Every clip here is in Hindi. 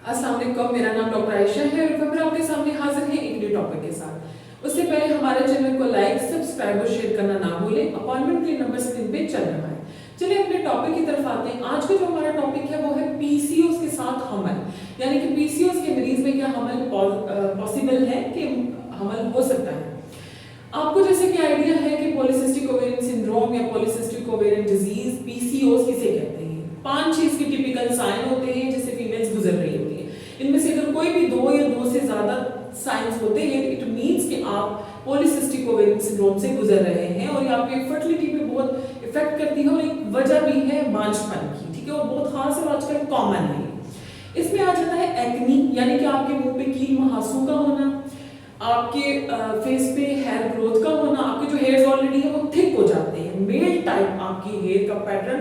अस्सलाम वालेकुम, मेरा नाम डॉक्टर आयशा है और मैं आपके सामने हाजिर है एक न्यू टॉपिक के साथ। उससे पहले हमारे चैनल को लाइक, सब्सक्राइब और शेयर करना ना भूलें। अपॉइंटमेंट के नंबर स्क्रीन पे चल रहा है। चलिए अपने टॉपिक की तरफ आते हैं। आज का जो हमारा टॉपिक है वो है पीसीओएस के साथ हमल, यानी कि पीसीओएस के मरीज में क्या हमल पॉसिबल है कि हमल हो सकता है। आपको जैसे कि आइडिया है कि पॉलीसिस्टिक ओवेरियन सिंड्रोम या पॉलीसिस्टिक ओवेरियन डिजीज पीसीओएस किसे कहते हैं। 5-6 इसके टिपिकल साइन होते हैं जिससे फीमेल्स गुजर रही होती है। इनमें से अगर कोई भी 2 या 2 से ज्यादा साइंस होते हैं इट मींस कि आप पॉलीसिस्टिक ओवेरियन सिंड्रोम से गुजर रहे हैं और ये आपके फर्टिलिटी पे बहुत इफेक्ट करती है और एक वजह भी है बांझपन की, ठीक है, और बहुत खास और आजकल कॉमन है। इसमें आ जाता है एक्नी, यानी कि आपके मुंह पे कील मुहासों का होना, आपके फेस पे हेयर ग्रोथ का होना, आपके जो हेयर्स ऑलरेडी है वो थिक हो जाते हैं, मेल टाइप आपकी हेयर का पैटर्न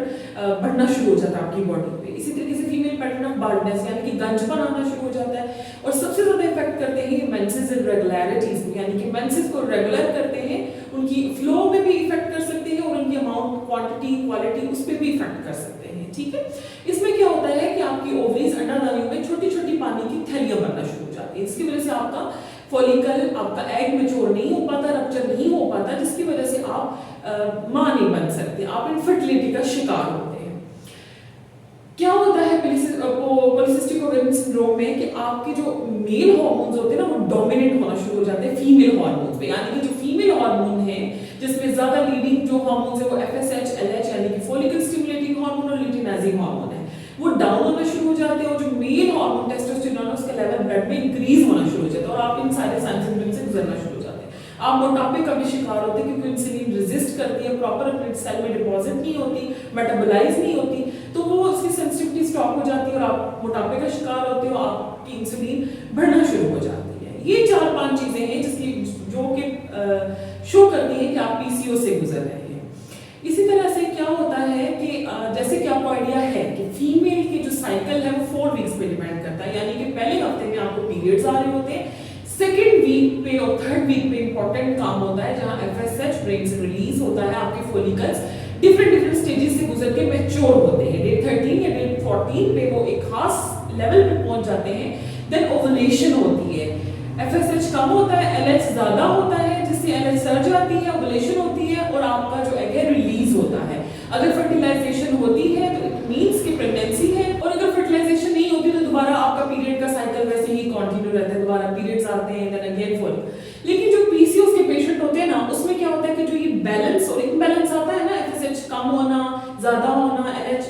बढ़ना शुरू हो जाता है आपकी बॉडी पे। इसी तरीके से फीमेल पैटर्न ऑफ बाल्डनेस यानी कि गंजपन आना शुरू हो जाता है और सबसे ज्यादा इफेक्ट करते हैं मेंसेस इररेगुलरिटीज, यानी कि मेंसेस को रेगुलर करते हैं, उनकी फ्लो में भी इफेक्ट कर सकते हैं और उनकी अमाउंट, क्वांटिटी, क्वालिटी उस पर भी इफेक्ट कर सकते हैं, ठीक है। इसमें क्या होता है कि आपकी ओवरीज अंडरनालियों में छोटी छोटी पानी की थैलियां बनना शुरू हो जाती है। इसकी वजह से आपका फॉलिकल, आपका एग मैच्योर नहीं हो पाता, रप्चर नहीं हो पाता, जिसकी वजह से आप मां नहीं बन सकते, आप इनफर्टिलिटी का शिकार होते हैं। क्या होता है पॉलीसिस्टिक ओवेरियन सिंड्रोम में कि आपके जो मेल हार्मोन्स होते हैं ना वो डोमिनेट होना शुरू हो जाते हैं फीमेल हार्मोन्स पे, यानी कि जो फीमेल हार्मोन है जिसमें ज्यादा लीडिंग जो हार्मोन्स है वो एफएसएच, एलएच यानी कि फॉलिकल स्टिमुलेटिंग हार्मोन और लुटिनाजिंग हार्मोन है, वो डाउन होना शुरू हो जाते हैं और जो मेल हार्मोन टेस्टोस्टेरोन उसका लेवल ब्लड में इंक्रीज होना शुरू हो जाता है और आप इन सारे साइन सिम्टम्स से गुजरना शुरू हो जाते हैं। आप मोटापे का भी शिकार होते हैं क्योंकि इंसुलिन रेजिस्ट करती है, प्रॉपर अपने सेल में डिपॉजिट नहीं होती, मेटाबोलाइज नहीं होती, तो वो उसकी सेंसिटिविटी स्टॉप हो जाती है और आप मोटापे का शिकार होते हो, आपकी इंसुलिन बढ़ना शुरू हो जाती है। ये 4-5 चीजें हैं जिसकी जो कि शो करती है कि आप पीसीओएस से गुजर रहे हैं। इसी तरह से क्या होता है कि जैसे कि आपको आइडिया है कि फीमेल की जो साइकिल है वो 4 वीक्स पे डिपेंड करता है, यानी कि पहले हफ्ते में आपको पीरियड्स आ रहे होते हैं, सेकेंड वीक पे और थर्ड वीक पे इंपॉर्टेंट काम होता है जहां एफएसएच ब्रेन से रिलीज होता है, आपके फॉलिकल्स डिफरेंट स्टेजेस से गुजर के मैच्योर होते हैं। डे 13 या डे 14 पे वो एक खास लेवल पे पहुंच जाते हैं, देन ओवुलेशन होती है, एफएसएच कम होता है, एलएच ज्यादा होता है जिससे एलएच सर्ज आती है, ओवुलेशन होती है और आपका जो एग है रिलीज होता है। अगर फर्टिलाइजेशन होती है तो इट मींस कि प्रेगनेंसी है और अगर फर्टिलाइजेशन नहीं होती तो दोबारा आपका पीरियड का साइकिल वैसे ही कंटिन्यू रहता है, दोबारा पीरियड्स आते हैं, देन अगेन फॉल। लेकिन जो पीसीओएस के पेशेंट होते हैं ना उसमें क्या होता है कि जो ये बैलेंस और इम्बैलेंस आता है ना, एफएसएच कम होना, ज्यादा होना, एलएच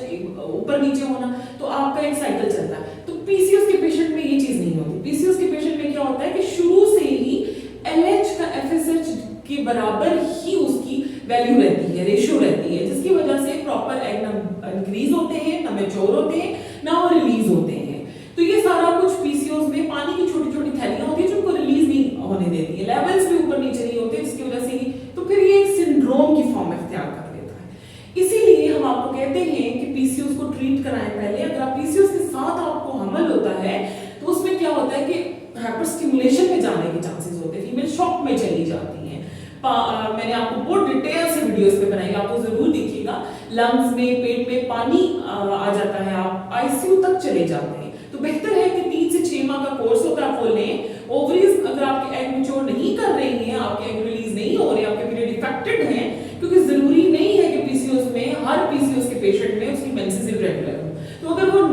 ऊपर नीचे होना, तो आपका एक साइकिल चलता है। तो पीसीओएस के पेशेंट में ये चीज नहीं होती। पीसीओएस के पेशेंट में क्या होता है कि शुरू से ही एलएच का एफएसएच के बराबर ही उसकी वैल्यू रहती है, रेशियो रहती है, जिसकी वजह से प्रॉपर एग ना इंक्रीज होते हैं, ना मैच्योर होते हैं, ना वो रिलीज होते हैं। तो ये सारा कुछ पीसीओएस में पानी की छोटी छोटी थैलियां होती है जो उनको रिलीज नहीं होने देती है, लेवल्स भी ऊपर नीचे नहीं होते, जिसकी वजह से ही तो फिर ये एक सिंड्रोम की फॉर्म इख्तियार कर लेता है। इसीलिए हम आपको कहते हैं कि पीसीओएस को ट्रीट कराएं पहले। अगर आप पीसीओएस के साथ आपको हमल होता है तो उसमें क्या होता है कि हाइपरस्टिमुलेशन में जाने के चांसेस होते हैं, फीमेल शॉक में चली जाती है। मैंने आपको बहुत डिटेल से वीडियोस पे बनाई, आपको जरूर देखिएगा। लंग्स में, पेट में पानी आ जाता है, आप आईसीयू तक चले जाते हैं। तो बेहतर है कि 3 से 6 माह का कोर्स होता है, आप वो लें। ओवरीज अगर आपके एग मैच्योर नहीं कर रही हैं, आपके एग रिलीज नहीं हो रहे, आपके पीरियड इफेक्टेड हैं, क्योंकि जरूरी नहीं है कि पीसीओएस में हर पीसीओएस के पेशेंट में उसकी मेंसेस इरेगुलर हो, तो अगर वो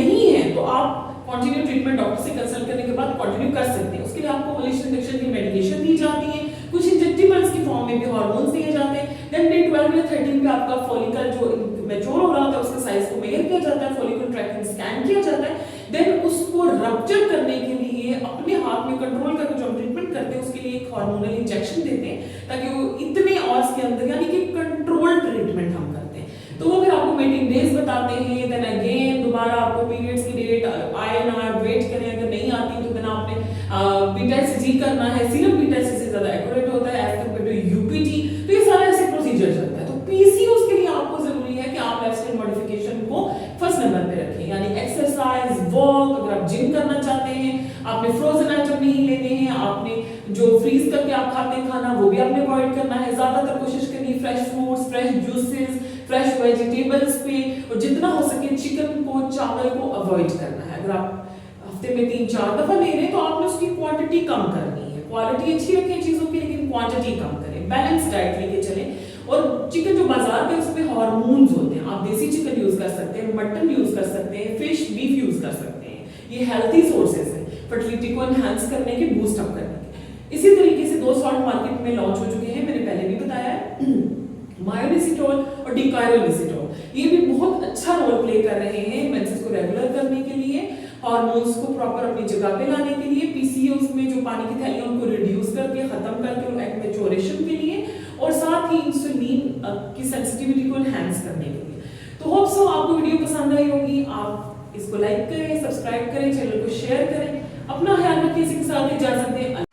नहीं है तो आप कंटिन्यू ट्रीटमेंट डॉक्टर से कंसल्ट करने के बाद कंटिन्यू कर सकते हैं। उसके लिए आपको ओवुलेशन इंजेक्शन की मेडिकेशन दी जाती है, कुछ इंजेक्टेबल्स की फॉर्म में भी हार्मोन्स दिए जाते हैं। देन डे 12 या 13 पे आपका फॉलिकल जो मैच्योर हो रहा होता है उसके साइज को मेजर किया जाता है, फॉलिकल ट्रैकिंग स्कैन किया जाता है, देन उसको रप्चर करने के लिए अपने हाथ में कंट्रोल करके जो हम ट्रीटमेंट करते हैं उसके लिए एक हार्मोनल इंजेक्शन देते हैं ताकि वो इतने आवर्स के अंदर, यानी कि कंट्रोल ट्रीटमेंट हम करते हैं। तो वो फिर आपको मीटिंग डेज बताते हैं, देन अगेन दोबारा आपको पीरियड्स की डेट आए ना, वेट करें, अगर नहीं आती तो देन आपने बीटा-एचसी करना है, सीरम बीटा-एचसी से ज्यादा एक्यूरेट होता है एज कंपेयर टू यूपीटी। तो ये सारा ऐसे प्रोसीजर चलता है। तो पीसीओएस के लिए आपको जरूरी है कि आप लाइफस्टाइल मॉडिफिकेशन को फर्स्ट नंबर पे रखें, यानी एक्सरसाइज, वॉक, अगर आप जिम करना चाहते हैं, आपने फ्रोजन आइटम नहीं लेने हैं, आपने जो फ्रीज करके आप खाते हैं खाना वो भी आपने अवॉइड करना है, ज्यादातर कोशिश करनी है fresh fruits, fresh juices, fresh vegetables पे, और जितना हो सके चिकन को, चावल को अवॉइड करना है। अगर आप हफ्ते में 3-4 दफा ले रहे हैं तो आपने उसकी क्वांटिटी कम करनी है। क्वालिटी अच्छी रखें चीजों की, लेकिन क्वांटिटी कम करें। बैलेंस डाइट लेके चलें। और चिकन जो बाजार पे उसमें हार्मोन्स होते हैं, आप देसी चिकन यूज कर सकते हैं, मटन यूज कर सकते हैं, फिश बीफ यूज कर सकते हैं। ये हेल्थी सोर्सेज है फर्टिलिटी को एनहांस करने के, बूस्ट अप करने के। इसी तरीके से 2 सॉल्ट मार्केट में लॉन्च हो चुके हैं, मैंने पहले भी बताया है, मायोनिसिटोल और डिकायोनिसिटोल। ये भी बहुत अच्छा रोल प्ले कर रहे हैं मेंसेस को रेगुलर करने के लिए, हार्मोन्स को प्रॉपर अपनी जगह पे लाने के लिए, पीसीओएस में जो पानी की थैलियां उनको रिड्यूस करके खत्म करके एग मैच्योरेशन के लिए, और साथ ही इंसुलिन की सेंसिटिविटी को एनहांस करने के लिए। तो होप सो आपको वीडियो पसंद आई होगी। आप इसको लाइक करें, सब्सक्राइब करें, चैनल को शेयर करें। अपना ख्याल रखिए, इसी के साथ इजाजत दें।